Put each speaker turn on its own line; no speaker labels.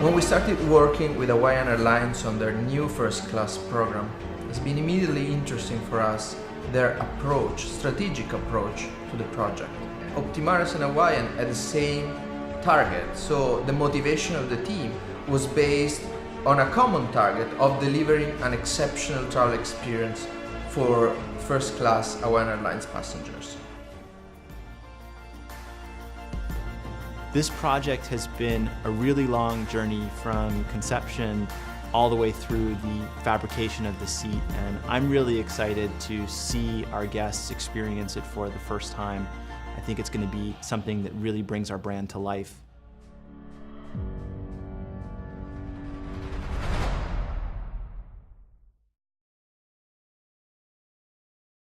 When we started working with Hawaiian Airlines on their new first class program, it's been immediately interesting for us their approach, strategic approach to the project. Optimares and Hawaiian had the same target, so the motivation of the team was based on a common target of delivering an exceptional travel experience for first class Hawaiian Airlines passengers.
This project has been a really long journey from conception all the way through the fabrication of the seat, and I'm really excited to see our guests experience it for the first time. I think it's going to be something that really brings our brand to life.